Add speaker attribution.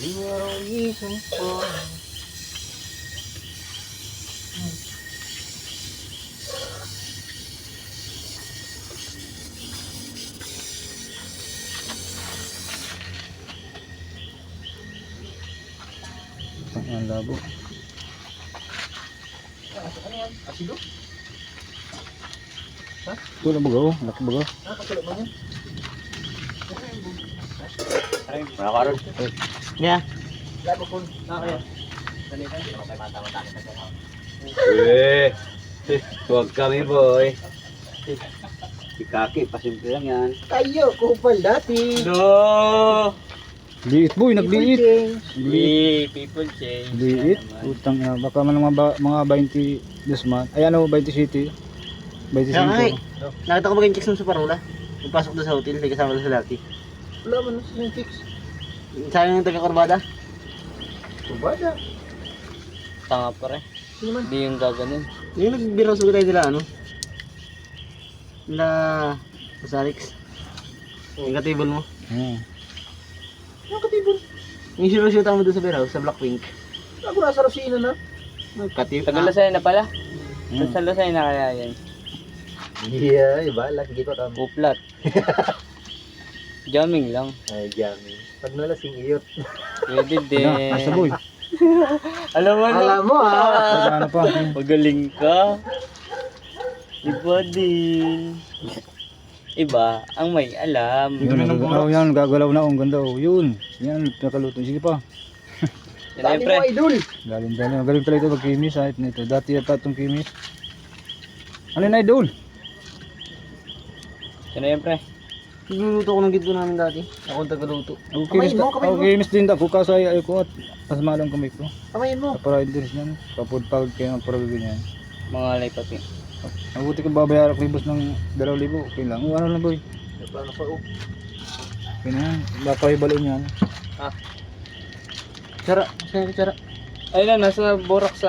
Speaker 1: Mayroong po.
Speaker 2: Ang labo.
Speaker 1: Ano yan? Asido?
Speaker 2: Ito na bago, laki bago.
Speaker 1: Kasulot mo yan?
Speaker 3: Wala ka ron.
Speaker 1: Yeah. Labo po. Kaya. Salitan.
Speaker 3: Huwag kami boy. Si Kaki, pasimple lang yan.
Speaker 1: Kayo, kupal dati.
Speaker 3: No!
Speaker 2: Liit boy, nagliit. Liit.
Speaker 3: People change.
Speaker 2: Liit. Utang na, baka man mga 20 this month. Ay ano, 20 city. 25.
Speaker 1: Ay, nakita ko mag-check sa parola. Pagpasok doon sa hotel, may kasama doon sa dati. Wala man silang chicks. Sayang yung taga-Corbada. Corbada?
Speaker 3: Tanga pa rin.
Speaker 1: Sino man?
Speaker 3: Hindi yung gaganon.
Speaker 1: Yung nagbiro sa tayo nila ano? Nila sa Alex. Yung katibol mo. Yung katibol? Yung sinushoot mo doon sa beer house, sa Blackpink. Ako nasa Rosina na. Katibol.
Speaker 3: Tagalasay na pala. Sa Lasay na kaya yan.
Speaker 1: Yeah, iba. Lagi ko tama.
Speaker 3: Uplat. Jamming lang.
Speaker 1: Ay, jamming. Pag nalasing iyot.
Speaker 3: Pwede
Speaker 2: Ano, asa
Speaker 3: din.
Speaker 2: boy.
Speaker 3: Alam mo na.
Speaker 1: Alam mo
Speaker 2: Ay, ano pa.
Speaker 3: Magaling ka. Iba din. Iba ang may alam.
Speaker 2: Yun, oh, yan, gagalaw na. Ang ganda. Oh, yun. Yan, nakaluto. Sige pa.
Speaker 3: Yan ay pre.
Speaker 1: idol.
Speaker 2: Galing galing. Galing pala ito pag kimis. Kahit nito. Dati yata itong kimis. Ano na idol?
Speaker 3: Yan ay pre.
Speaker 1: Nagluluto ko ng gito namin dati. Ako ang tagaluto.
Speaker 2: Ako
Speaker 1: Kamayin
Speaker 2: kimis,
Speaker 1: mo, kamayin
Speaker 2: ako
Speaker 1: mo.
Speaker 2: kimis din ako kasi ay ko at pasmalang kamay ko.
Speaker 1: Kamayin mo.
Speaker 2: Para din yan. Kapod pagod kayo ng para ganyan.
Speaker 3: Mga alay pati.
Speaker 2: Mabuti ko babayaran ko ibos ng 2,000. Okay lang. Ano lang boy?
Speaker 1: Paano sa u?
Speaker 2: Okay na yan. Baka ibalo niyan.
Speaker 1: Tsara. Saan yung tsara?
Speaker 3: Ayun na, nasa Borax